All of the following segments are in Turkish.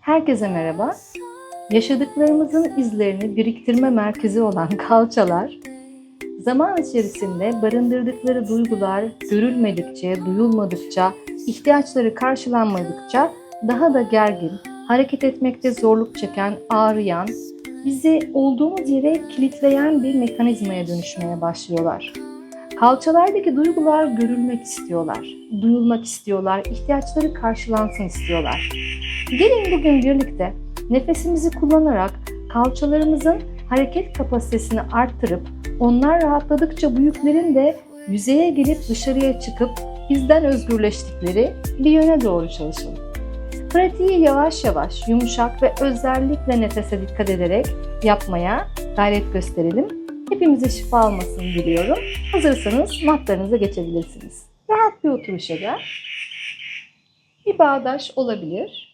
Herkese merhaba. Yaşadıklarımızın izlerini biriktirme merkezi olan kalçalar, zaman içerisinde barındırdıkları duygular görülmedikçe, duyulmadıkça, ihtiyaçları karşılanmadıkça daha da gergin, hareket etmekte zorluk çeken, ağrıyan, bizi olduğumuz yere kilitleyen bir mekanizmaya dönüşmeye başlıyorlar. Kalçalardaki duygular görülmek istiyorlar, duyulmak istiyorlar, ihtiyaçları karşılansın istiyorlar. Gelin bugün birlikte nefesimizi kullanarak kalçalarımızın hareket kapasitesini arttırıp onlar rahatladıkça bu yüklerin de yüzeye gelip dışarıya çıkıp bizden özgürleştikleri bir yöne doğru çalışalım. Pratiği yavaş yavaş, yumuşak ve özellikle nefese dikkat ederek yapmaya gayret gösterelim. Hepimize şifa almasını diliyorum. Hazırsanız matlarınıza geçebilirsiniz. Rahat bir oturuşa gel. Bir bağdaş olabilir.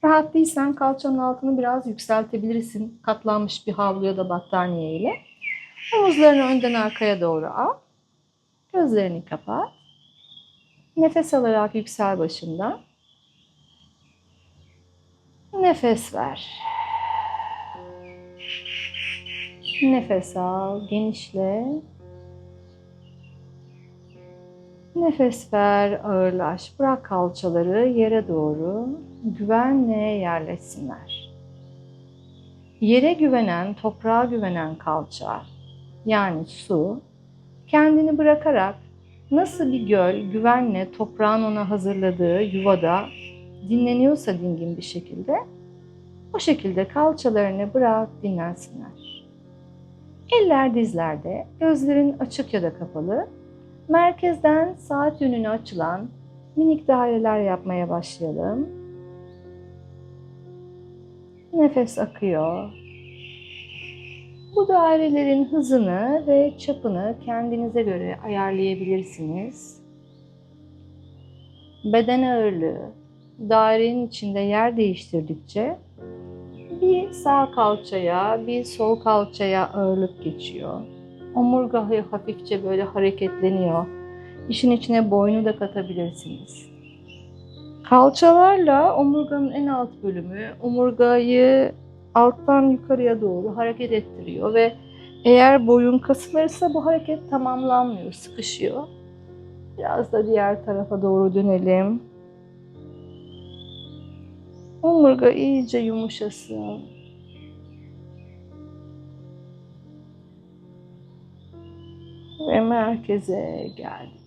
Rahat değilsen kalçanın altını biraz yükseltebilirsin. Katlanmış bir havlu ya da battaniye ile. Omuzlarını önden arkaya doğru al. Gözlerini kapat. Nefes alarak yüksel başından. Nefes ver. Nefes al, genişle. Nefes ver, ağırlaş. Bırak kalçaları yere doğru güvenle yerleşsinler. Yere güvenen, toprağa güvenen kalça, yani su, kendini bırakarak nasıl bir göl güvenle toprağın ona hazırladığı yuvada dinleniyorsa dingin bir şekilde, o şekilde kalçalarını bırak dinlensinler. Eller dizlerde, gözlerin açık ya da kapalı. Merkezden saat yönüne açılan minik daireler yapmaya başlayalım. Nefes akıyor. Bu dairelerin hızını ve çapını kendinize göre ayarlayabilirsiniz. Beden ağırlığı dairenin içinde yer değiştirdikçe bir sağ kalçaya, bir sol kalçaya ağırlık geçiyor. Omurga hafifçe böyle hareketleniyor. İşin içine boynu da katabilirsiniz. Kalçalarla omurganın en alt bölümü omurgayı alttan yukarıya doğru hareket ettiriyor ve eğer boyun kasılırsa bu hareket tamamlanmıyor, sıkışıyor. Biraz da diğer tarafa doğru dönelim. Omurga iyice yumuşasın. Ve merkeze geldik.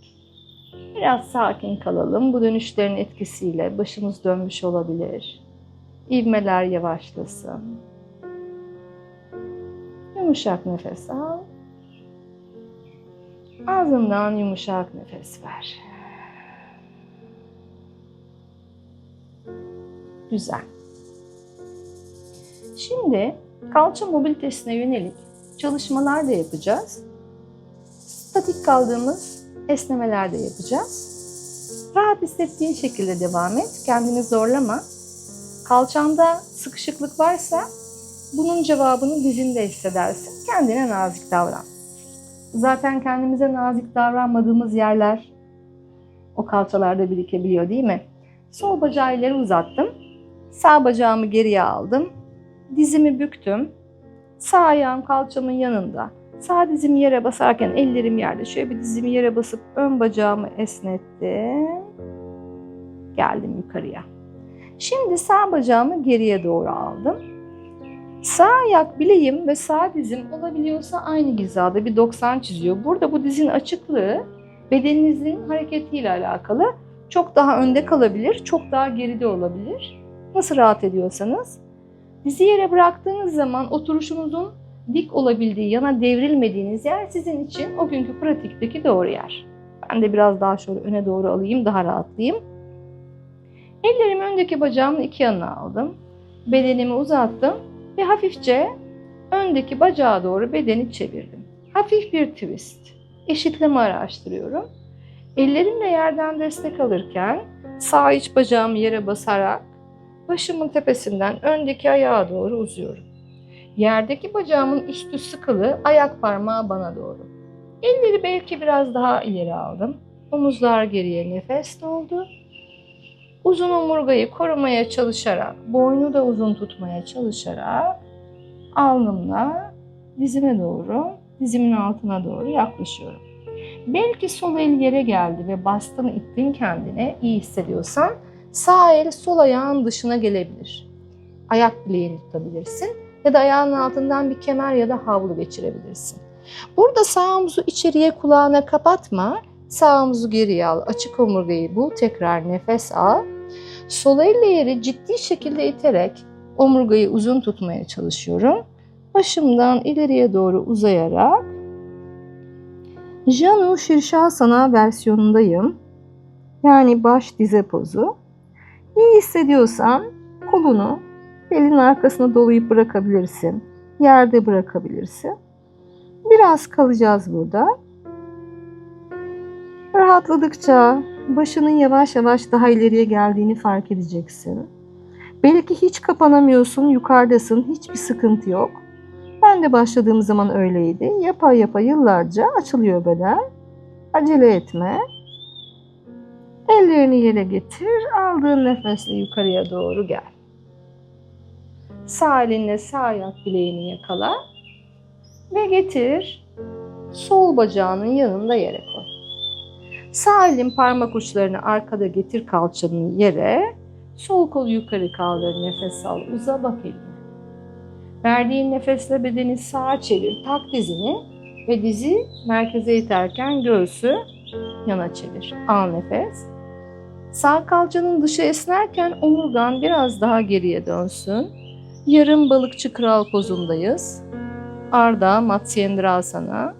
Biraz sakin kalalım. Bu dönüşlerin etkisiyle başımız dönmüş olabilir. İvmeler yavaşlasın. Yumuşak nefes al. Ağzından yumuşak nefes ver. Güzel. Şimdi kalça mobilitesine yönelik çalışmalar da yapacağız. Statik kaldığımız esnemeler de yapacağız. Rahat hissettiğin şekilde devam et. Kendini zorlama. Kalçanda sıkışıklık varsa bunun cevabını dizinde hissedersin. Kendine nazik davran. Zaten kendimize nazik davranmadığımız yerler o kalçalarda birikebiliyor değil mi? Sol bacağı ileri uzattım. Sağ bacağımı geriye aldım. Dizimi büktüm. Sağ ayağım kalçamın yanında. Sağ dizimi yere basarken ellerim yerde. Şöyle bir dizimi yere basıp ön bacağımı esnettim. Geldim yukarıya. Şimdi sağ bacağımı geriye doğru aldım. Sağ ayak bileğim ve sağ dizim olabiliyorsa aynı hizada bir 90 çiziyor. Burada bu dizin açıklığı bedeninizin hareketiyle alakalı. Çok daha önde kalabilir, çok daha geride olabilir. Nasıl rahat ediyorsanız. Dizi yere bıraktığınız zaman oturuşunuzun dik olabildiği, yana devrilmediğiniz yer sizin için o günkü pratikteki doğru yer. Ben de biraz daha şöyle öne doğru alayım, daha rahatlayayım. Ellerimi öndeki bacağımın iki yanına aldım. Bedenimi uzattım ve hafifçe öndeki bacağa doğru bedeni çevirdim. Hafif bir twist. Eşitleme araştırıyorum. Ellerimle yerden destek alırken sağ iç bacağımı yere basarak başımın tepesinden öndeki ayağa doğru uzuyorum. Yerdeki bacağımın üstü sıkılı, ayak parmağı bana doğru. Elleri belki biraz daha ileri aldım. Omuzlar geriye, nefes doldu. Uzun omurgayı korumaya çalışarak, boynu da uzun tutmaya çalışarak alnımla dizime doğru, dizimin altına doğru yaklaşıyorum. Belki sol el yere geldi ve bastın, ittin kendine, iyi hissediyorsan sağ el sol ayağın dışına gelebilir. Ayak bileğini tutabilirsin ya da ayağın altından bir kemer ya da havlu geçirebilirsin. Burada sağ omuzu içeriye kulağına kapatma, sağ omuzu geriye al, açık omurgayı bul, tekrar nefes al. Sol elle yeri ciddi şekilde iterek omurgayı uzun tutmaya çalışıyorum. Başımdan ileriye doğru uzayarak Janu Şirşasana versiyonundayım. Yani baş dize pozu. İyi hissediyorsan kolunu belin arkasına dolayıp bırakabilirsin. Yerde bırakabilirsin. Biraz kalacağız burada. Rahatladıkça başının yavaş yavaş daha ileriye geldiğini fark edeceksin. Belki hiç kapanamıyorsun, yukarıdasın, hiçbir sıkıntı yok. Ben de başladığım zaman öyleydi. Yapa yapa yıllarca açılıyor beden. Acele etme. Ellerini yere getir. Aldığın nefesle yukarıya doğru gel. Sağ elinle sağ ayak bileğini yakala. Ve getir. Sol bacağının yanında yere koy. Sağ elin parmak uçlarını arkada getir kalçanın yere. Sol kolu yukarı kaldır. Nefes al. Uza bak eline. Verdiğin nefesle bedeni sağa çevir. Tak dizini ve dizi merkeze iterken göğsü yana çevir. Al nefes. Sağ kalçanın dışı esnerken omurgan biraz daha geriye dönsün. Yarım balıkçı kral pozundayız. Ardha Matsyendrasana.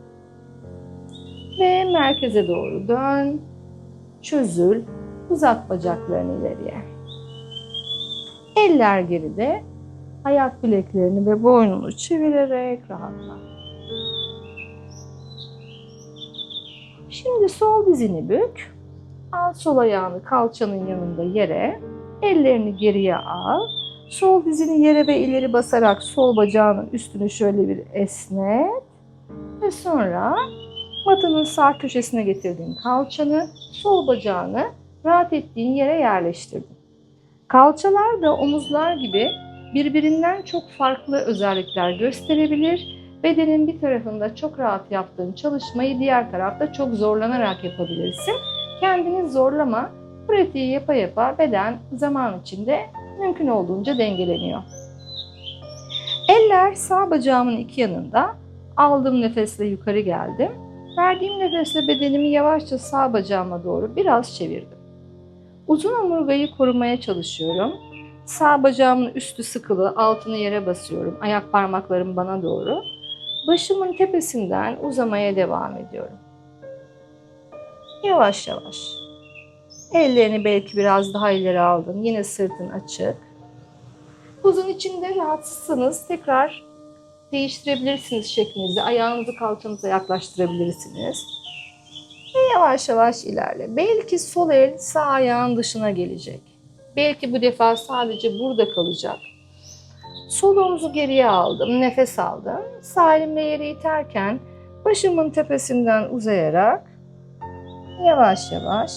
Ve merkeze doğru dön. Çözül. Uzat bacaklarını ileriye. Eller geride. Ayak bileklerini ve boynunu çevirerek rahatla. Şimdi sol dizini bük. Al sol ayağını kalçanın yanında yere. Ellerini geriye al. Sol dizini yere ve ileri basarak sol bacağının üstünü şöyle bir esnet. Ve sonra matının sağ köşesine getirdiğin kalçanı, sol bacağını rahat ettiğin yere yerleştirdin. Kalçalar da omuzlar gibi birbirinden çok farklı özellikler gösterebilir. Bedenin bir tarafında çok rahat yaptığın çalışmayı diğer tarafta çok zorlanarak yapabilirsin. Kendini zorlama, pratiği yapa yapa beden zaman içinde mümkün olduğunca dengeleniyor. Eller sağ bacağımın iki yanında. Aldığım nefesle yukarı geldim. Verdiğim nefesle bedenimi yavaşça sağ bacağıma doğru biraz çevirdim. Uzun omurgayı korumaya çalışıyorum. Sağ bacağımın üstü sıkılı, altını yere basıyorum. Ayak parmaklarım bana doğru. Başımın tepesinden uzamaya devam ediyorum. Yavaş yavaş. Ellerini belki biraz daha ileri aldın. Yine sırtın açık. Buzun içinde rahatsızsanız tekrar değiştirebilirsiniz şeklinizi. Ayağınızı kalçanıza yaklaştırabilirsiniz. Ve yavaş yavaş ilerle. Belki sol el sağ ayağın dışına gelecek. Belki bu defa sadece burada kalacak. Sol omuzu geriye aldım, nefes aldım. Sağ elimle yere iterken başımın tepesinden uzayarak yavaş yavaş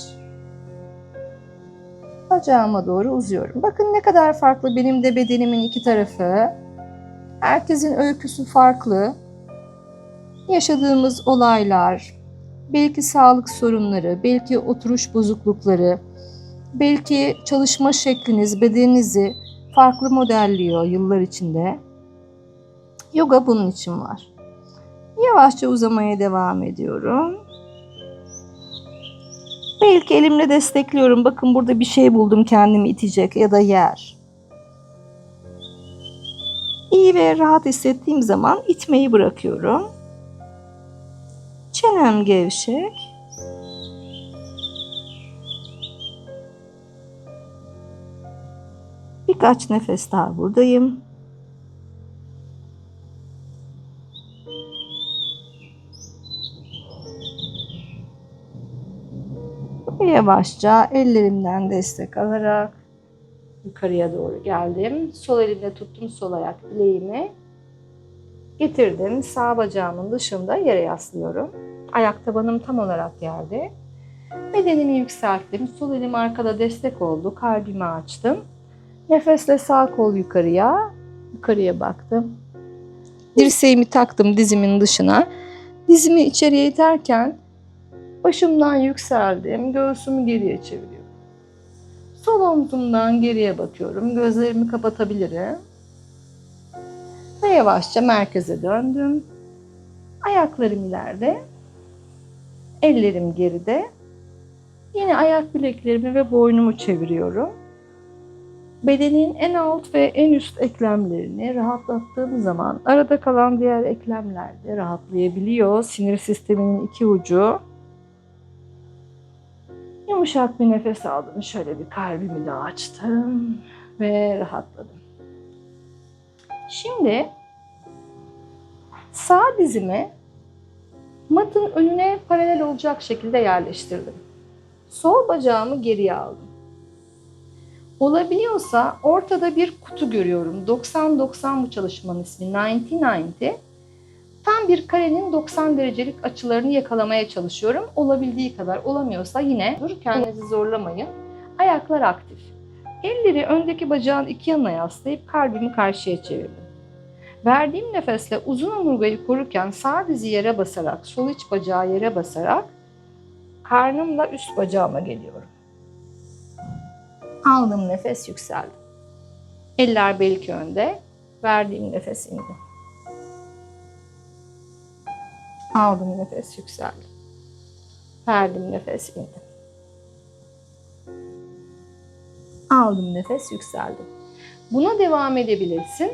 bacağıma doğru uzuyorum. Bakın ne kadar farklı benim de bedenimin iki tarafı. Herkesin öyküsü farklı. Yaşadığımız olaylar, belki sağlık sorunları, belki oturuş bozuklukları, belki çalışma şekliniz, bedeninizi farklı modelliyor yıllar içinde. Yoga bunun için var. Yavaşça uzamaya devam ediyorum. Belki elimle destekliyorum. Bakın burada bir şey buldum kendimi itecek ya da yer. İyi ve rahat hissettiğim zaman itmeyi bırakıyorum. Çenem gevşek. Birkaç nefes daha buradayım. Ve yavaşça ellerimden destek alarak yukarıya doğru geldim. Sol elimle tuttum sol ayak bileğimi. Getirdim. Sağ bacağımın dışında yere yaslıyorum. Ayak tabanım tam olarak yerde. Bedenimi yükselttim. Sol elim arkada destek oldu. Kalbimi açtım. Nefesle sağ kol yukarıya. Yukarıya baktım. Dirseğimi taktım dizimin dışına. Dizimi içeriye iterken başımdan yükseldim. Göğsümü geriye çeviriyorum. Sol omzumdan geriye bakıyorum. Gözlerimi kapatabilirim. Ve yavaşça merkeze döndüm. Ayaklarım ileride. Ellerim geride. Yine ayak bileklerimi ve boynumu çeviriyorum. Bedenin en alt ve en üst eklemlerini rahatlattığım zaman arada kalan diğer eklemler de rahatlayabiliyor. Sinir sisteminin iki ucu. Yumuşak bir nefes aldım. Şöyle bir kalbimi de açtım ve rahatladım. Şimdi sağ dizimi matın önüne paralel olacak şekilde yerleştirdim. Sol bacağımı geriye aldım. Olabiliyorsa ortada bir kutu görüyorum. 90-90 bu çalışmanın ismi. 90-90. Tam bir karenin 90 derecelik açılarını yakalamaya çalışıyorum. Olabildiği kadar. Olamıyorsa yine dur, kendinizi zorlamayın. Ayaklar aktif. Elleri öndeki bacağın iki yanına yaslayıp kalbimi karşıya çevirdim. Verdiğim nefesle uzun omurgayı korurken sağ dizi yere basarak, sol iç bacağı yere basarak karnımla üst bacağıma geliyorum. Aldığım nefes yükseldi. Eller belki önde. Verdiğim nefes indi. Aldığım nefes yükseldi. Verdiğim nefes indi. Aldığım nefes yükseldi. Buna devam edebilirsin.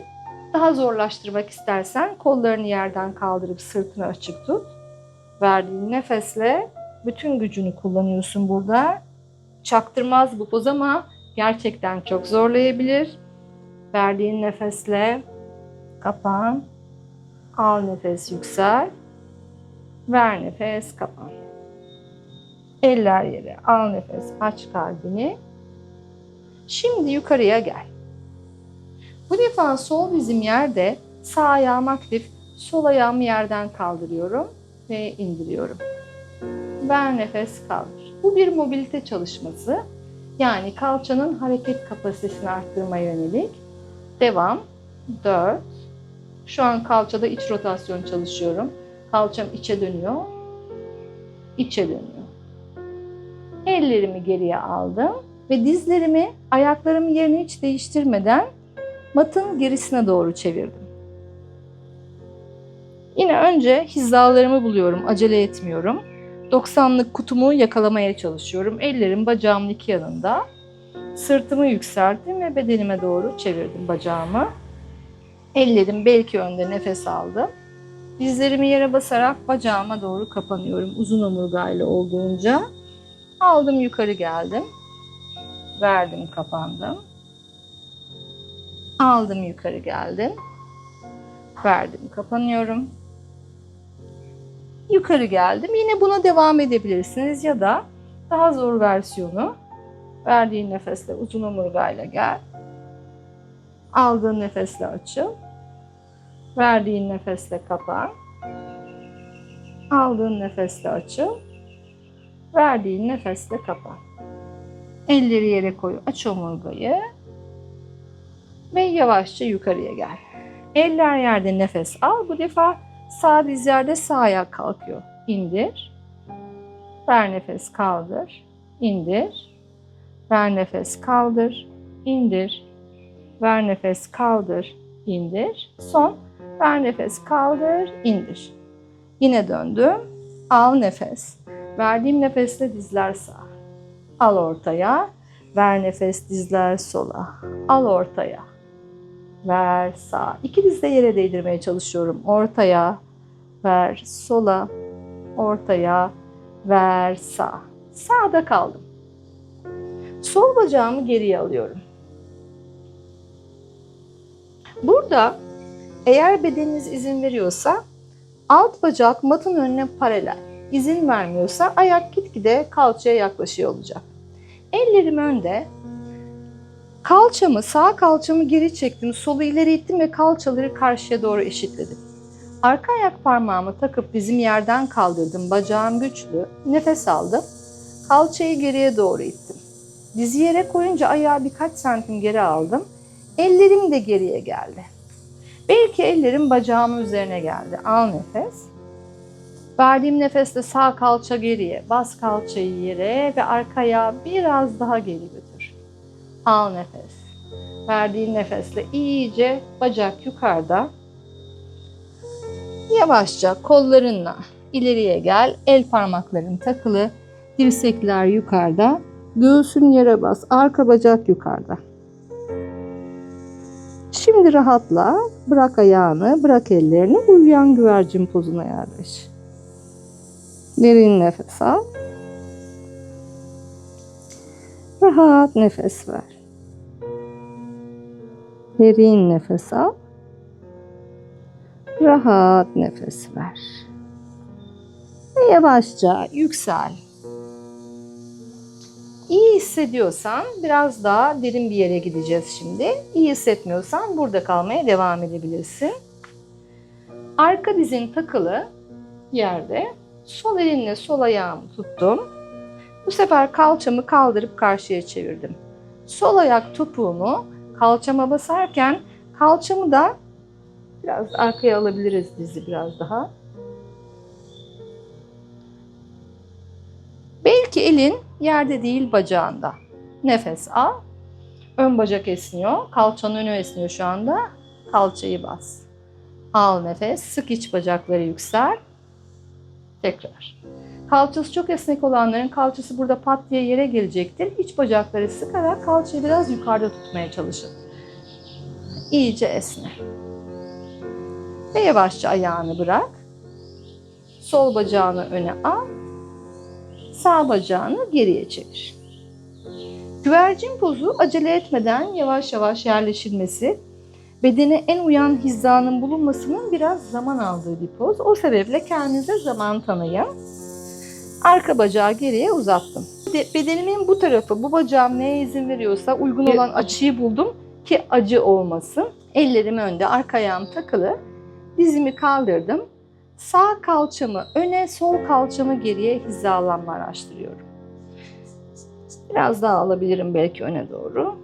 Daha zorlaştırmak istersen kollarını yerden kaldırıp sırtını açık tut. Verdiğin nefesle bütün gücünü kullanıyorsun burada. Çaktırmaz bu poz ama gerçekten çok zorlayabilir. Verdiğin nefesle kapan. Al nefes, yüksel. Ver nefes, kapan. Eller yere. Al nefes, aç kalbini. Şimdi yukarıya gel. Bu defa sol dizim yerde, sağ ayağım aktif, sol ayağımı yerden kaldırıyorum ve indiriyorum. Ver nefes, kaldır. Bu bir mobilite çalışması. Yani kalçanın hareket kapasitesini arttırmaya yönelik. Devam. 4. Şu an kalçada iç rotasyon çalışıyorum. Kalçam içe dönüyor. İçe dönüyor. Ellerimi geriye aldım ve dizlerimi, ayaklarımı yerini hiç değiştirmeden matın gerisine doğru çevirdim. Yine önce hizalarımı buluyorum, acele etmiyorum. 90'lık kutumu yakalamaya çalışıyorum. Ellerim bacağımın iki yanında. Sırtımı yükselttim ve bedenime doğru çevirdim bacağımı. Ellerim belki önde, nefes aldım. Dizlerimi yere basarak bacağıma doğru kapanıyorum. Uzun omurgayla olduğunca. Aldım, yukarı geldim. Verdim, kapandım. Aldım, yukarı geldim. Verdim, kapanıyorum. Yukarı geldim. Yine buna devam edebilirsiniz ya da daha zor versiyonu. Verdiğin nefesle uzun omurgayla gel. Aldığın nefesle açıl. Verdiğin nefesle kapan. Aldığın nefesle açıl. Verdiğin nefesle kapan. Elleri yere koy. Aç omurgayı. Ve yavaşça yukarıya gel. Eller yerde, nefes al. Bu defa sağ diz yerde, sağ ayak kalkıyor. İndir. Ver nefes, kaldır. İndir. Ver nefes, kaldır. İndir. Ver nefes, kaldır. İndir. Son. Ver nefes, kaldır. İndir. Yine döndüm. Al nefes. Verdiğim nefesle dizler sağa. Al ortaya. Ver nefes, dizler sola. Al ortaya. Ver sağa. İki diz de yere değdirmeye çalışıyorum. Ortaya. Ver sola. Ortaya. Ver sağa. Sağda kaldım. Sol bacağımı geriye alıyorum. Burada eğer bedeniniz izin veriyorsa alt bacak matın önüne paralel. İzin vermiyorsa ayak gitgide kalçaya yaklaşıyor olacak. Ellerim önde. Kalçamı, sağ kalçamı geri çektim, solu ileri ittim ve kalçaları karşıya doğru eşitledim. Arka ayak parmağımı takıp dizimi yerden kaldırdım, bacağım güçlü, nefes aldım. Kalçayı geriye doğru ittim. Dizi yere koyunca ayağı birkaç santim geri aldım. Ellerim de geriye geldi. Belki ellerim bacağımın üzerine geldi. Al nefes. Verdiğim nefesle sağ kalça geriye. Bas kalçayı yere ve arkaya biraz daha geri götür. Al nefes. Verdiğin nefesle iyice bacak yukarıda. Yavaşça kollarınla ileriye gel. El parmakların takılı. Dirsekler yukarıda. Göğsün yere bas. Arka bacak yukarıda. Şimdi rahatla. Bırak ayağını, bırak ellerini. Uyuyan güvercin pozuna yerleş. Derin nefes al. Rahat nefes ver. Derin nefes al. Rahat nefes ver. Ve yavaşça yüksel. İyi hissediyorsan biraz daha derin bir yere gideceğiz şimdi. İyi hissetmiyorsan burada kalmaya devam edebilirsin. Arka dizin takılı yerde. Sol elimle sol ayağımı tuttum. Bu sefer kalçamı kaldırıp karşıya çevirdim. Sol ayak topuğumu kalçama basarken kalçamı da biraz arkaya alabiliriz, dizi biraz daha. Belki elin yerde değil bacağında. Nefes al. Ön bacak esniyor. Kalçanın önü esniyor şu anda. Kalçayı bas. Al nefes. Sık iç bacakları yüksel. Tekrar. Kalçası çok esnek olanların kalçası burada pat diye yere gelecektir. İç bacakları sıkarak kalçayı biraz yukarıda tutmaya çalışın. İyice esne. Ve yavaşça ayağını bırak. Sol bacağını öne al. Sağ bacağını geriye çevir. Güvercin pozu acele etmeden yavaş yavaş yerleşilmesi, bedene en uyan hizanın bulunmasının biraz zaman aldığı bir poz. O sebeple kendinize zaman tanıyın. Arka bacağı geriye uzattım. Bedenimin bu tarafı, bu bacağım neye izin veriyorsa uygun olan açıyı buldum ki acı olmasın. Ellerim önde, arka ayağım takılı. Dizimi kaldırdım. Sağ kalçamı öne, sol kalçamı geriye hizalanma araştırıyorum. Biraz daha alabilirim belki öne doğru.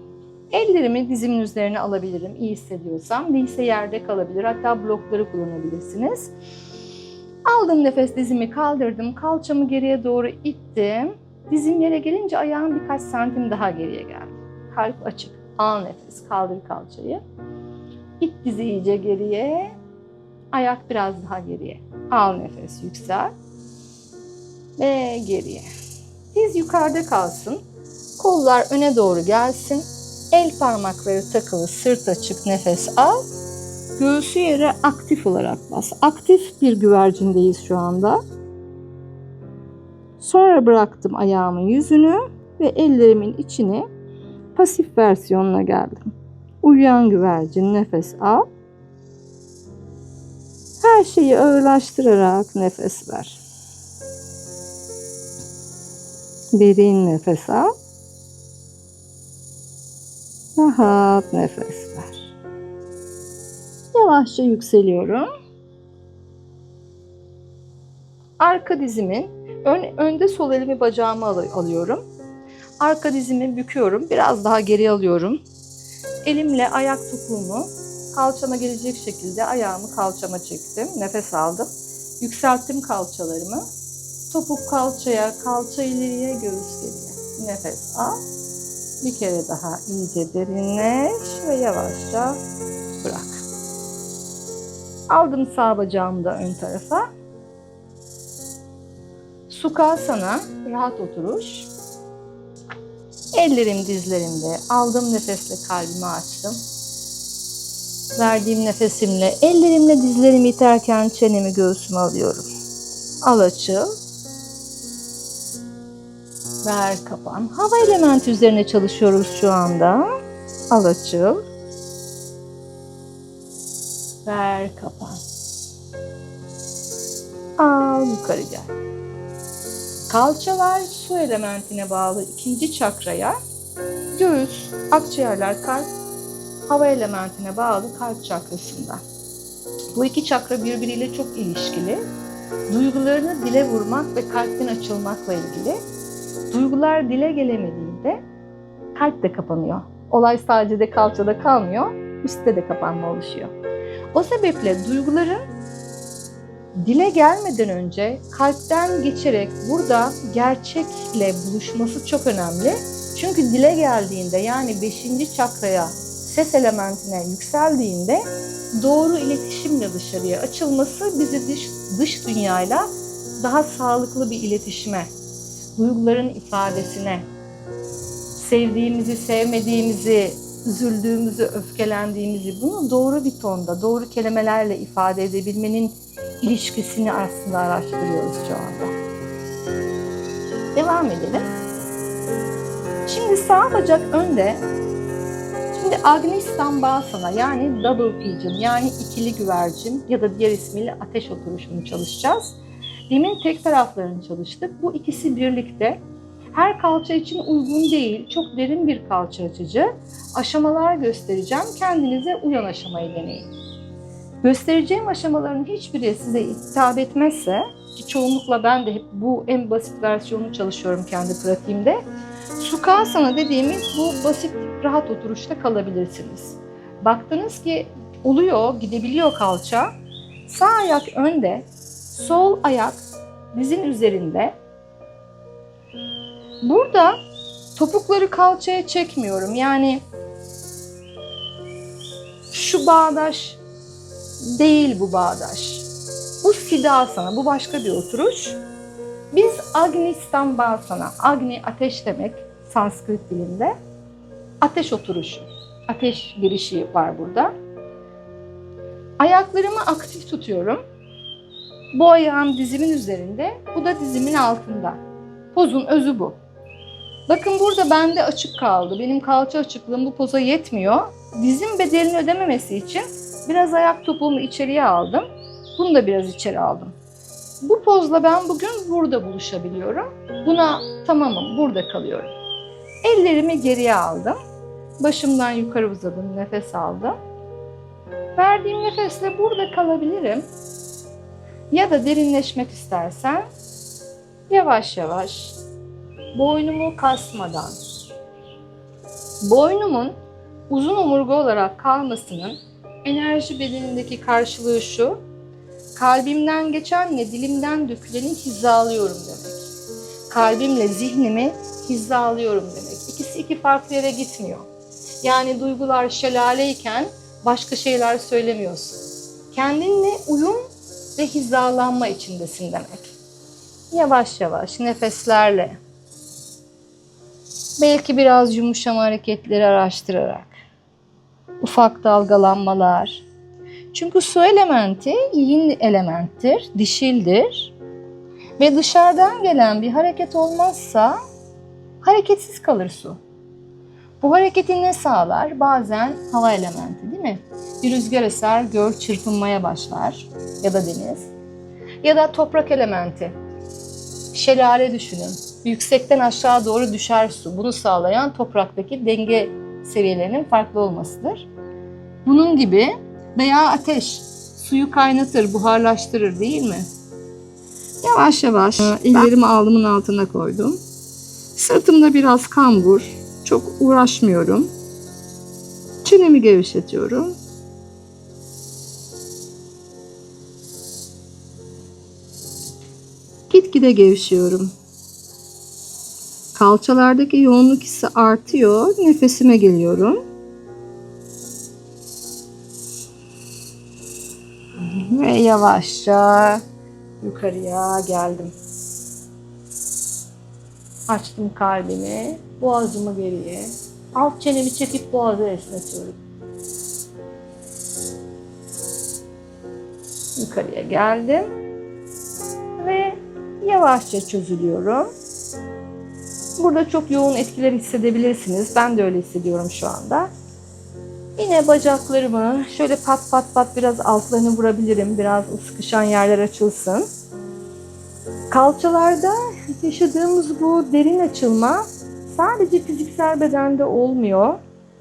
Ellerimi dizimin üzerine alabilirim iyi hissediyorsam. Değilse yerde kalabilir. Hatta blokları kullanabilirsiniz. Aldım nefes, dizimi kaldırdım. Kalçamı geriye doğru ittim. Dizim yere gelince ayağım birkaç santim daha geriye geldi. Kalp açık. Al nefes, kaldır kalçayı. İt dizi iyice geriye. Ayak biraz daha geriye. Al nefes, yüksel. Ve geriye. Diz yukarıda kalsın. Kollar öne doğru gelsin. El parmakları takılı, sırt açık, nefes al. Göğsü yere aktif olarak bas. Aktif bir güvercindeyiz şu anda. Sonra bıraktım ayağımın yüzünü ve ellerimin içine pasif versiyonuna geldim. Uyuyan güvercin, nefes al. Her şeyi ağırlaştırarak nefes ver. Derin nefes al. Rahat nefes ver. Yavaşça yükseliyorum. Arka dizimin önde sol elimi bacağıma alıyorum. Arka dizimi büküyorum. Biraz daha geri alıyorum. Elimle ayak topuğumu kalçama gelecek şekilde ayağımı kalçama çektim. Nefes aldım. Yükselttim kalçalarımı. Topuk kalçaya, kalça ileriye, göğüs geriye. Nefes al. Bir kere daha iyice derinleş ve yavaşça bırak. Aldım sağ bacağımı da ön tarafa. Sukhasana, rahat oturuş. Ellerim dizlerimde. Aldığım nefesle kalbimi açtım. Verdiğim nefesimle ellerimle dizlerimi iterken çenemi göğsüme alıyorum. Al açıl. Ver kapan. Hava elementi üzerine çalışıyoruz şu anda. Al açıl. Ver kapan. Al yukarı gel. Kalçalar su elementine bağlı ikinci çakraya, göğüs, akciğerler, kalp, hava elementine bağlı kalp çakrasında. Bu iki çakra birbiriyle çok ilişkili. Duygularını dile vurmak ve kalpten açılmakla ilgili. Duygular dile gelemediğinde kalp de kapanıyor. Olay sadece de kalçada kalmıyor, üstte de kapanma oluşuyor. O sebeple duyguların dile gelmeden önce kalpten geçerek burada gerçekle buluşması çok önemli. Çünkü dile geldiğinde, yani 5. çakraya, ses elementine yükseldiğinde doğru iletişimle dışarıya açılması bizi dış dünyayla daha sağlıklı bir iletişime, duyguların ifadesine, sevdiğimizi, sevmediğimizi, üzüldüğümüzü, öfkelendiğimizi bunu doğru bir tonda, doğru kelimelerle ifade edebilmenin ilişkisini aslında araştırıyoruz şu anda. Devam edelim. Şimdi sağ bacak önde. Şimdi Agni Stambhasana, yani double pigeon, yani ikili güvercin ya da diğer ismiyle ateş oturuşunu çalışacağız. Demin tek taraflarını çalıştık. Bu ikisi birlikte her kalça için uygun değil, çok derin bir kalça açıcı aşamalar göstereceğim. Kendinize uyan aşamayı deneyin. Göstereceğim aşamaların hiçbiri size hitap etmezse, ki çoğunlukla ben de hep bu en basit versiyonunu çalışıyorum kendi pratiğimde. Sukhasana dediğimiz bu basit, rahat oturuşta kalabilirsiniz. Baktınız ki oluyor, gidebiliyor kalça. Sağ ayak önde, sol ayak dizin üzerinde. Burada topukları kalçaya çekmiyorum. Yani şu bağdaş değil, bu bağdaş. Bu Siddhasana, bu başka bir oturuş. Biz Agni Stambhasana, Agni ateş demek Sanskrit dilinde. Ateş oturuşu, ateş girişi var burada. Ayaklarımı aktif tutuyorum. Bu ayağım dizimin üzerinde, bu da dizimin altında. Pozun özü bu. Bakın burada bende açık kaldı. Benim kalça açıklığım bu poza yetmiyor. Dizim bedelini ödememesi için biraz ayak topuğumu içeriye aldım. Bunu da biraz içeri aldım. Bu pozla ben bugün burada buluşabiliyorum. Buna tamamım, burada kalıyorum. Ellerimi geriye aldım. Başımdan yukarı uzadım, nefes aldım. Verdiğim nefesle burada kalabilirim. Ya da derinleşmek istersen yavaş yavaş boynumu kasmadan, boynumun uzun omurga olarak kalmasının enerji bedenindeki karşılığı şu: kalbimden geçenle dilimden döküleni hizalıyorum demek. Kalbimle zihnimi hizalıyorum demek. İkisi iki farklı yere gitmiyor. Yani duygular şelaleyken başka şeyler söylemiyorsun. Kendinle uyum ve hizalanma içindesin demek. Yavaş yavaş nefeslerle, belki biraz yumuşama hareketleri araştırarak, ufak dalgalanmalar. Çünkü su elementi yin elementtir, dişildir. Ve dışarıdan gelen bir hareket olmazsa hareketsiz kalır su. Bu hareketi ne sağlar? Bazen hava elementi, değil mi? Bir rüzgar eser, göl çırpınmaya başlar ya da deniz. Ya da toprak elementi. Şelale düşünün. Yüksekten aşağı doğru düşer su. Bunu sağlayan topraktaki denge seviyelerinin farklı olmasıdır. Bunun gibi, veya ateş suyu kaynatır, buharlaştırır, değil mi? Yavaş yavaş ellerimi alnımın altına koydum. Sırtımda biraz kambur. Çok uğraşmıyorum. Çenemi gevşetiyorum. Gitgide gevşiyorum. Kalçalardaki yoğunluk hissi artıyor. Nefesime geliyorum. Ve yavaşça yukarıya geldim. Açtım kalbimi, boğazımı geriye. Alt çenemi çekip boğazı esnetiyorum. Yukarıya geldim. Ve yavaşça çözülüyorum. Burada çok yoğun etkiler hissedebilirsiniz. Ben de öyle hissediyorum şu anda. Yine bacaklarımı şöyle pat pat pat biraz altlarını vurabilirim. Biraz o sıkışan yerler açılsın. Kalçalarda yaşadığımız bu derin açılma sadece fiziksel bedende olmuyor.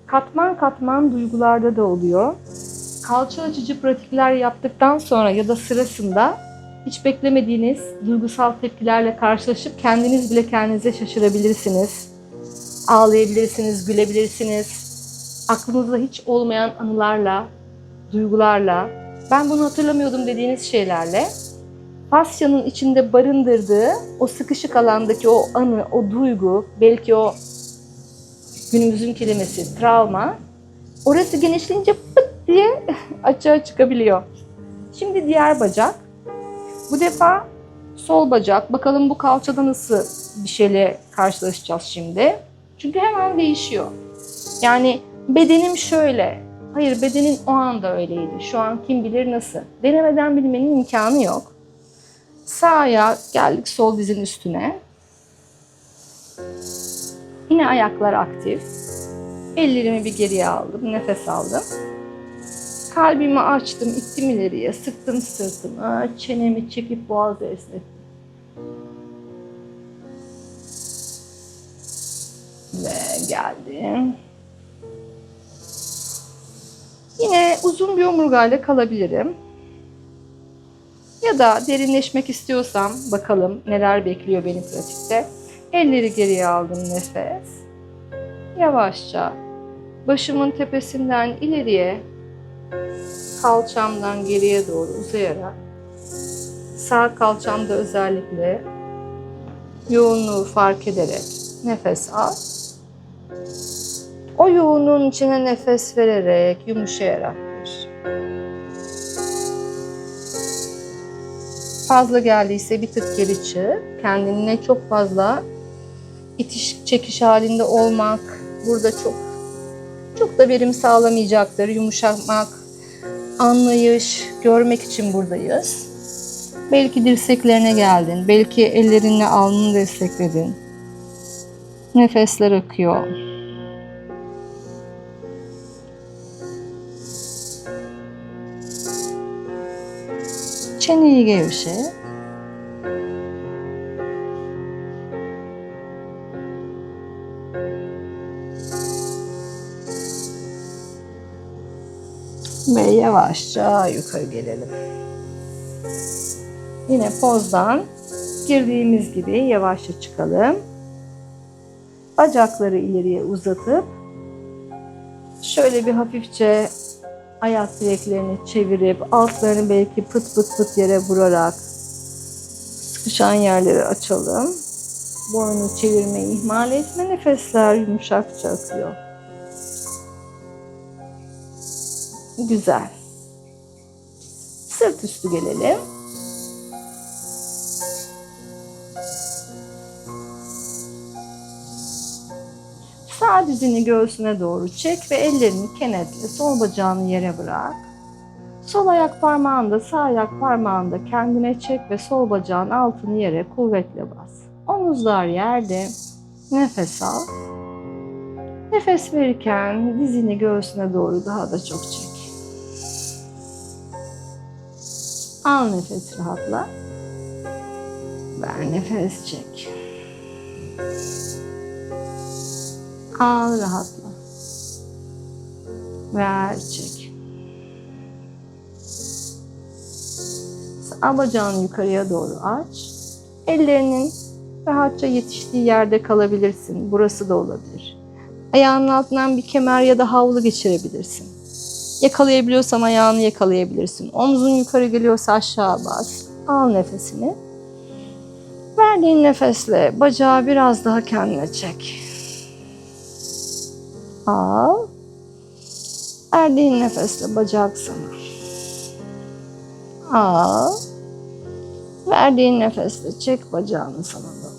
Katman katman duygularda da oluyor. Kalça açıcı pratikler yaptıktan sonra ya da sırasında hiç beklemediğiniz duygusal tepkilerle karşılaşıp kendiniz bile kendinize şaşırabilirsiniz. Ağlayabilirsiniz, gülebilirsiniz. Aklınızda hiç olmayan anılarla, duygularla, ben bunu hatırlamıyordum dediğiniz şeylerle, fasyanın içinde barındırdığı o sıkışık alandaki o anı, o duygu, belki o günümüzün kelimesi travma, orası genişleyince pıt diye açığa çıkabiliyor. Şimdi diğer bacak. Bu defa sol bacak. Bakalım bu kalçada nasıl bir şeyle karşılaşacağız şimdi. Çünkü hemen değişiyor. Yani bedenim şöyle. Hayır, bedenin o anda öyleydi. Şu an kim bilir nasıl. Denemeden bilmenin imkanı yok. Sağ ayağa geldik sol dizin üstüne. Yine ayaklar aktif. Ellerimi bir geriye aldım. Nefes aldım. Kalbimi açtım, ittim ileriye. Sıktım sırtımı. Çenemi çekip boğazı esnettim. Ve geldim. Yine uzun bir omurgayla kalabilirim. Ya da derinleşmek istiyorsam bakalım neler bekliyor beni pratikte. Elleri geriye aldım, nefes. Yavaşça başımın tepesinden ileriye, kalçamdan geriye doğru uzayarak, sağ kalçamda özellikle yoğunluğu fark ederek nefes al. O yoğunluğun içine nefes vererek, yumuşayarak gir. Fazla geldiyse bir tık geri çık. Kendine çok fazla itiş çekiş halinde olmak burada çok da verim sağlamayacaktır. Yumuşamak, anlayış, görmek için buradayız. Belki dirseklerine geldin, belki ellerinle alnını destekledin. Nefesler akıyor. Çeneyi gevşet. Ve yavaşça yukarı gelelim. Yine pozdan girdiğimiz gibi yavaşça çıkalım. Bacakları ileriye uzatıp şöyle bir hafifçe ayak bileklerini çevirip altlarını belki pıt pıt pıt yere vurarak sıkışan yerleri açalım. Boynu çevirmeyi ihmal etme, nefesler yumuşakça akıyor. Güzel. Sırt üstü gelelim. Sağ dizini göğsüne doğru çek ve ellerini kenetle sol bacağını yere bırak. Sol ayak parmağında, sağ ayak parmağında kendine çek ve sol bacağın altını yere kuvvetle bas. Omuzlar yerde. Nefes al. Nefes verirken dizini göğsüne doğru daha da çok çek. Al nefes, rahatla. Ver nefes, çek. Al, rahatla. Ver, çek. Sağ bacağını yukarıya doğru aç. Ellerinin rahatça yetiştiği yerde kalabilirsin. Burası da olabilir. Ayağının altından bir kemer ya da havlu geçirebilirsin. Yakalayabiliyorsan ayağını yakalayabilirsin. Omzun yukarı geliyorsa aşağı bas. Al nefesini. Verdiğin nefesle bacağı biraz daha kendine çek. Al. Verdiğin nefesle bacak sana. Al. Verdiğin nefesle çek bacağını sana doğru.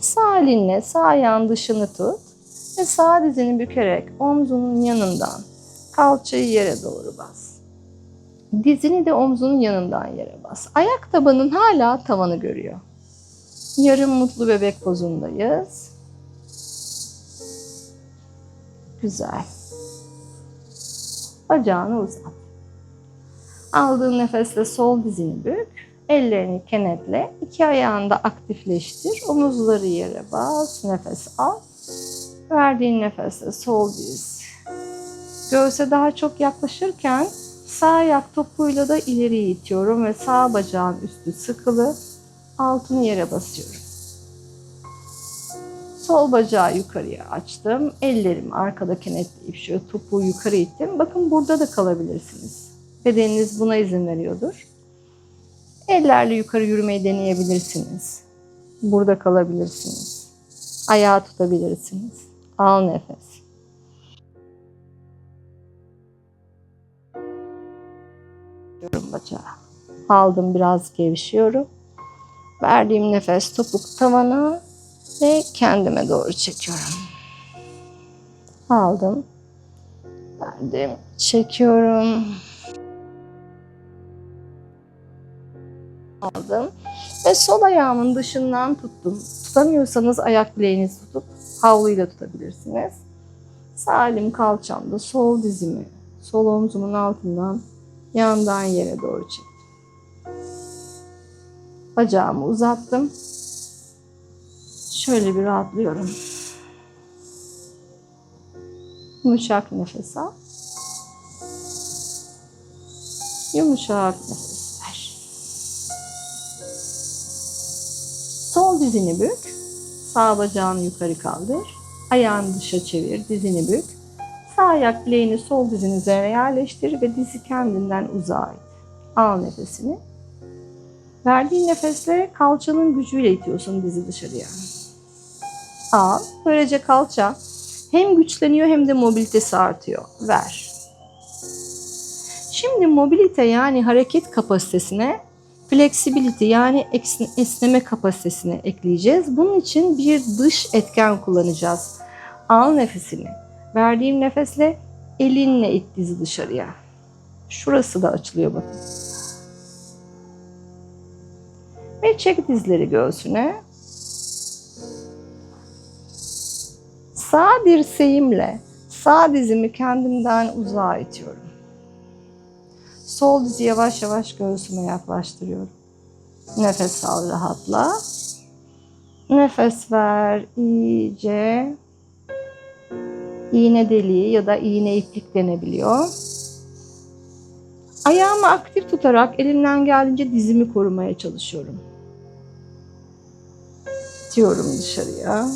Sağ elinle sağ ayağın dışını tut ve sağ dizini bükerek omzunun yanından kalçayı yere doğru bas. Dizini de omzunun yanından yere bas. Ayak tabanın hala tavanı görüyor. Yarım mutlu bebek pozundayız. Güzel. Bacağını uzat. Aldığın nefesle sol dizini bük. Ellerini kenetle. İki ayağını da aktifleştir. Omuzları yere bas. Nefes al. Verdiğin nefesle sol diz göğse daha çok yaklaşırken Sağ ayak topuğuyla da ileriye itiyorum ve sağ bacağın üstü sıkılı, altını yere basıyorum. Sol bacağı yukarıya açtım. Ellerimi arkada kenetleyip şöyle topuğu yukarı ittim. Bakın burada da kalabilirsiniz. Bedeniniz buna izin veriyordur. Ellerle yukarı yürümeyi deneyebilirsiniz. Burada kalabilirsiniz. Ayağı tutabilirsiniz. Al nefes. Bacağı. Aldım, biraz gevşiyorum. Verdiğim nefes topuk tavana ve kendime doğru çekiyorum. Aldım. Verdim. Çekiyorum. Aldım. Ve sol ayağımın dışından tuttum. Tutamıyorsanız ayak bileğinizi tutup havluyla tutabilirsiniz. Sağ elim kalçamda, sol dizimi, sol omzumun altından yandan yere doğru çektim. Bacağımı uzattım. Şöyle bir rahatlıyorum. Yumuşak nefes al. Yumuşak nefes ver. Sol dizini bük. Sağ bacağını yukarı kaldır. Ayağını dışa çevir. Dizini bük. Sağ ayak bileğini sol dizin üzerine yerleştir ve dizi kendinden uzağa it. Al nefesini. Verdiğin nefesle kalçanın gücüyle itiyorsun dizi dışarıya. Al. Böylece kalça hem güçleniyor hem de mobilitesi artıyor. Ver. Şimdi mobilite yani hareket kapasitesine flexibility yani esneme kapasitesini ekleyeceğiz. Bunun için bir dış etken kullanacağız. Al nefesini. Verdiğim nefesle elinle it dizi dışarıya. Şurası da açılıyor bakın. Ve çek dizleri göğsüne. Sağ dirseğimle sağ dizimi kendimden uzağa itiyorum. Sol dizi yavaş yavaş göğsüme yaklaştırıyorum. Nefes al, rahatla. Nefes ver iyice. İğne deliği ya da iğne iplik denebiliyor. Ayağımı aktif tutarak elimden geldiğince dizimi korumaya çalışıyorum. İtiyorum dışarıya.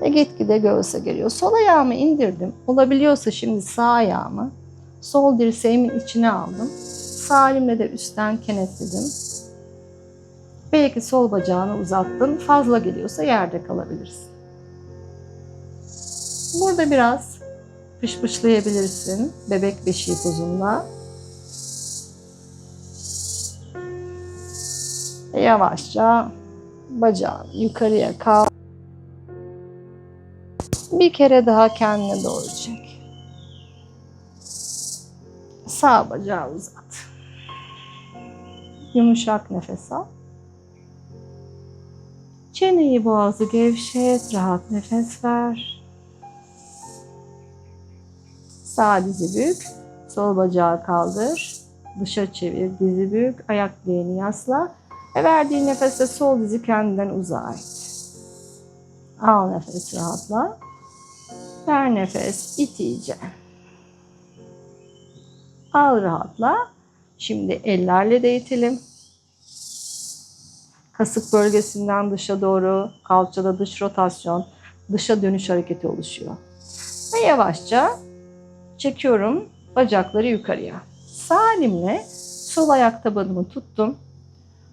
Ve gitgide göğse geliyor. Sol ayağımı indirdim. Olabiliyorsa şimdi sağ ayağımı sol dirseğimin içine aldım. Sağ elimle de üstten kenetledim. Belki sol bacağını uzattım. Fazla geliyorsa yerde kalabilirsin. Burada biraz pışpışlayabilirsin. Bebek beşiği pozunda. Ve yavaşça bacağını yukarıya kaldır. Bir kere daha kendine doğru çek. Sağ bacağı uzat. Yumuşak nefes al. Çeneyi, boğazı gevşet, rahat nefes ver. Sağ dizi bük, sol bacağı kaldır. Dışa çevir, dizi bük, ayak bileğini yasla. Ve verdiğin nefesle sol dizi kendinden uzağa it. Al nefes, rahatla. Ver nefes, it iyice. Al, rahatla. Şimdi ellerle de itelim. Kasık bölgesinden dışa doğru, kalçada dış rotasyon, dışa dönüş hareketi oluşuyor. Ve yavaşça çekiyorum bacakları yukarıya. Sağ elimle sol ayak tabanımı tuttum.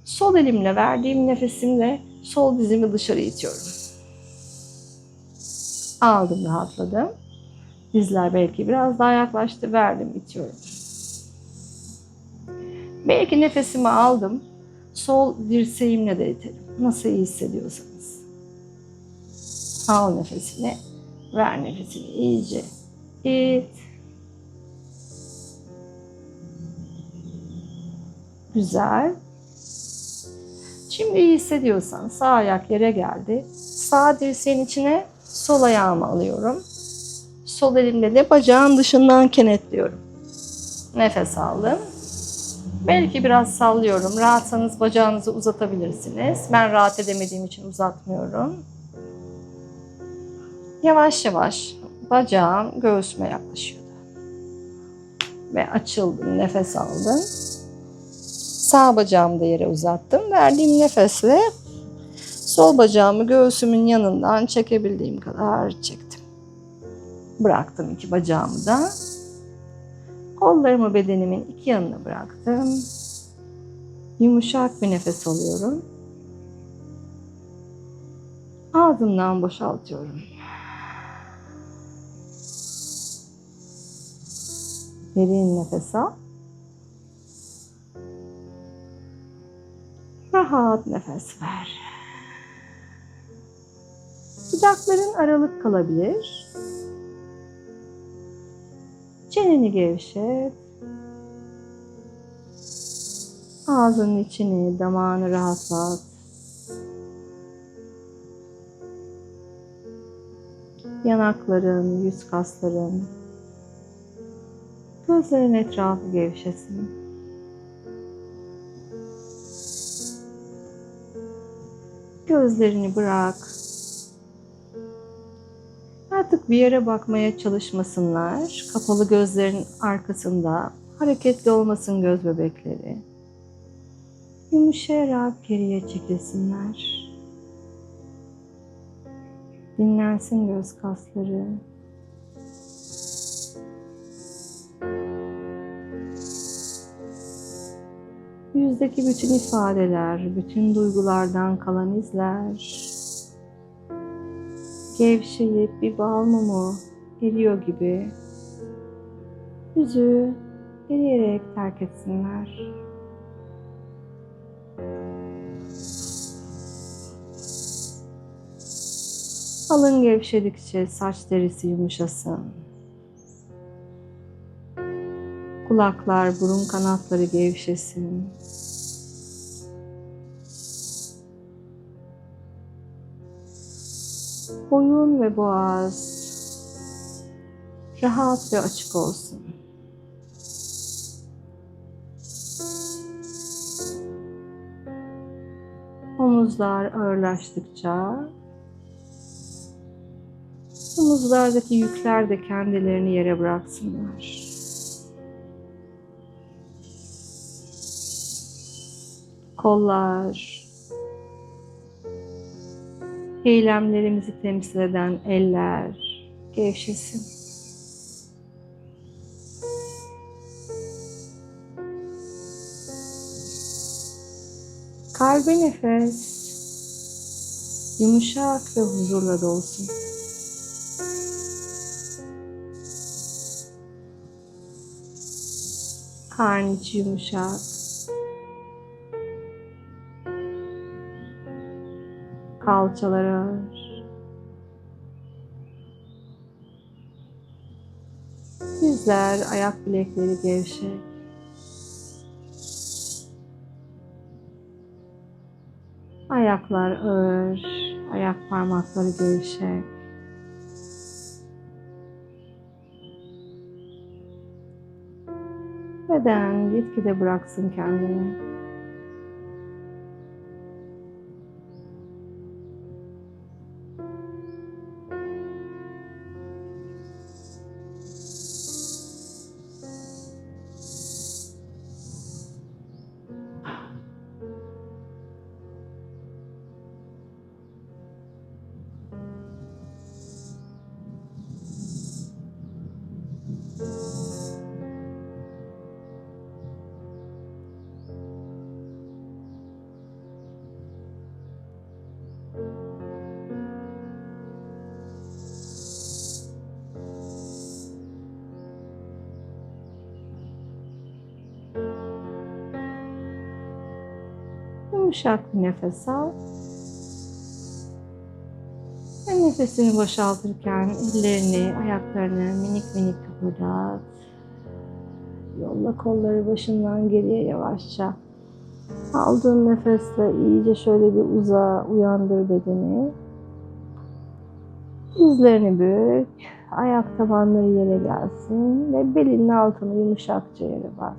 Sol elimle verdiğim nefesimle sol dizimi dışarı itiyorum. Aldım, rahatladım. Dizler belki biraz daha yaklaştı. Verdim, itiyorum. Belki nefesimi aldım. Sol dirseğimle de itelim. Nasıl iyi hissediyorsanız. Al nefesini. Ver nefesini iyice. İt. Güzel. Şimdi iyi hissediyorsan sağ ayak yere geldi. Sağ dirseğin içine sol ayağımı alıyorum. Sol elimle de bacağın dışından kenetliyorum. Nefes aldım. Belki biraz sallıyorum. Rahatsanız bacağınızı uzatabilirsiniz. Ben rahat edemediğim için uzatmıyorum. Yavaş yavaş bacağım göğsüme yaklaşıyordu. Ve açıldım, nefes aldım. Sağ bacağımı da yere uzattım. Verdiğim nefesle sol bacağımı göğsümün yanından çekebildiğim kadar çektim. Bıraktım iki bacağımı da. Kollarımı bedenimin iki yanına bıraktım. Yumuşak bir nefes alıyorum. Ağzımdan boşaltıyorum. Derin nefes al. Rahat nefes ver. Dudakların aralık kalabilir. Çeneni gevşet. Ağzının içini, damağını rahatlat. Yanakların, yüz kasların, gözlerin etrafı gevşesin. Gözlerini bırak. Artık bir yere bakmaya çalışmasınlar. Kapalı gözlerin arkasında hareketli olmasın göz bebekleri. Yumuşayarak geriye çekilsinler. Dinlensin göz kasları. Yüzdeki bütün ifadeler, bütün duygulardan kalan izler gevşeyip bir bal mumu eriyor gibi yüzü eriyerek terk etsinler. Alın gevşedikçe saç derisi yumuşasın. Kulaklar, burun kanatları gevşesin. Boyun ve boğaz rahat ve açık olsun. Omuzlar ağırlaştıkça omuzlardaki yükler de kendilerini yere bıraksınlar. Kollar, eylemlerimizi temsil eden eller gevşesin. Kalbe nefes yumuşak ve huzurla dolsun. Karnı içi yumuşak. Kalçalar ağır. Dizler, ayak bilekleri gevşek. Ayaklar ağır, ayak parmakları gevşek. Beden gitgide bıraksın kendini. Yumuşak bir nefes al. Ve nefesini boşaltırken ellerini, ayaklarını minik minik kıpırdat. Yolla kolları başından geriye yavaşça. Aldığın nefesle iyice şöyle bir uyandır bedeni. Dizlerini bük, ayak tabanları yere gelsin ve belinin altını yumuşakça yere bas.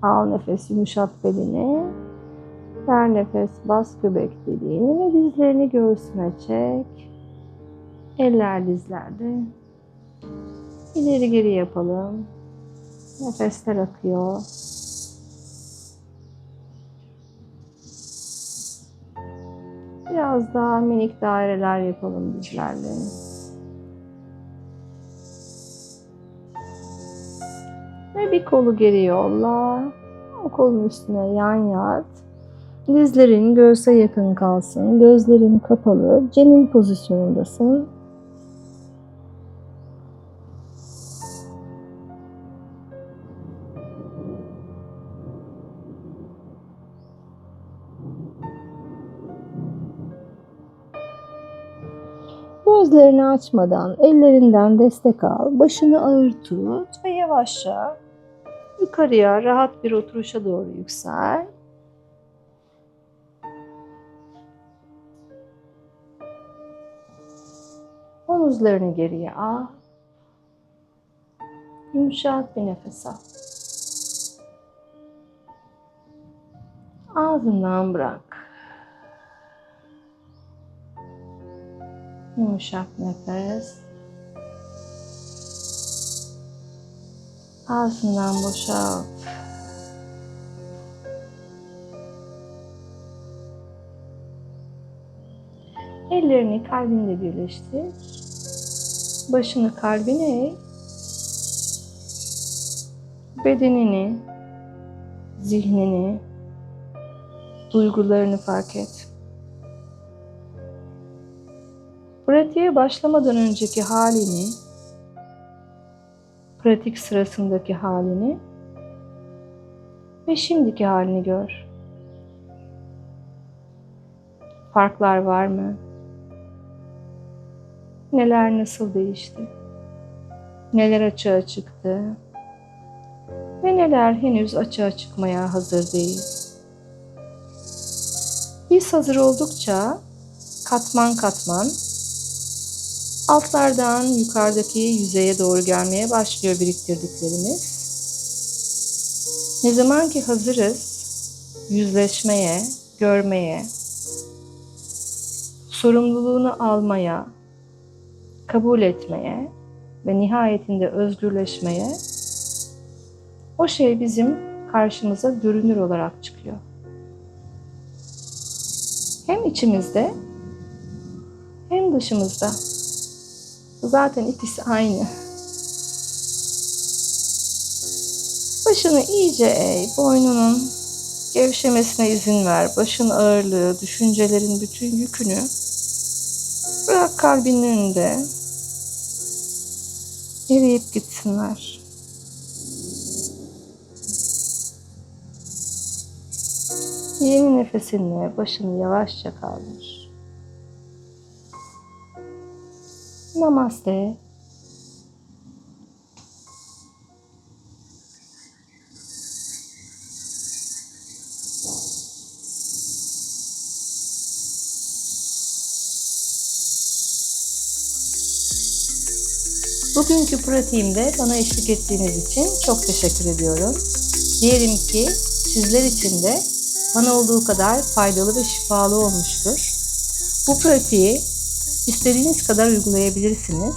Al nefes, yumuşat belini. Ver nefes, bas göbek deliğini ve dizlerini göğsüne çek. Eller dizlerde. İleri geri yapalım. Nefesler akıyor. Biraz daha minik daireler yapalım dizlerle. Ve bir kolu geri yolla. O kolun üstüne yan yat. Dizlerin göğse yakın kalsın. Gözlerin kapalı. Cenin pozisyonundasın. Gözlerini açmadan ellerinden destek al. Başını ağır tut ve yavaşça yukarıya rahat bir oturuşa doğru yüksel. Omuzlarını geriye al. Yumuşak bir nefes al. Ağzından bırak. Yumuşak nefes. Ağzından boşalt. Ellerini kalbinle birleştir. Başını kalbine eğ. Bedenini, zihnini, duygularını fark et. Pratiğe başlamadan önceki halini, pratik sırasındaki halini ve şimdiki halini gör. Farklar var mı? Neler nasıl değişti? Neler açığa çıktı? Ve neler henüz açığa çıkmaya hazır değil? Biz hazır oldukça katman katman altlardan yukarıdaki yüzeye doğru gelmeye başlıyor biriktirdiklerimiz. Ne zaman ki hazırız yüzleşmeye, görmeye, sorumluluğunu almaya, kabul etmeye ve nihayetinde özgürleşmeye, o şey bizim karşımıza görünür olarak çıkıyor. Hem içimizde hem dışımızda. Zaten ikisi aynı. Başını iyice eğ, boynunun gevşemesine izin ver. Başın ağırlığı, düşüncelerin bütün yükünü bırak kalbinin önünde. Eriyip gitsinler. Yeni nefesinle başını yavaşça kaldır. Namaste. Bugünkü pratiğimde bana eşlik ettiğiniz için çok teşekkür ediyorum. Dilerim ki sizler için de bana olduğu kadar faydalı ve şifalı olmuştur. Bu pratiği İstediğiniz kadar uygulayabilirsiniz.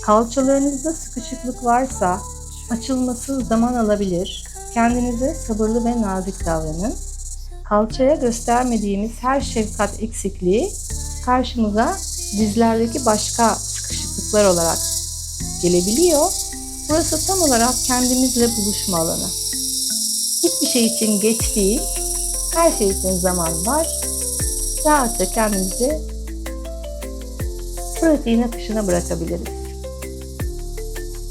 Kalçalarınızda sıkışıklık varsa açılması zaman alabilir. Kendinize sabırlı ve nazik davranın. Kalçaya göstermediğimiz her şefkat eksikliği karşımıza dizlerdeki başka sıkışıklıklar olarak gelebiliyor. Burası tam olarak kendimizle buluşma alanı. Hiçbir şey için geç değil, her şey için zaman var. Rahatça kendimizi pratiğin akışına bırakabiliriz.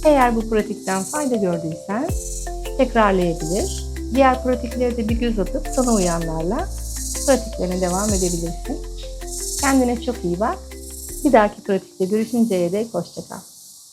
Eğer bu pratikten fayda gördüysen tekrarlayabilir. Diğer pratiklere de bir göz atıp sana uyanlarla pratiklerine devam edebilirsin. Kendine çok iyi bak. Bir dahaki pratikte görüşünceye dek hoşça kal.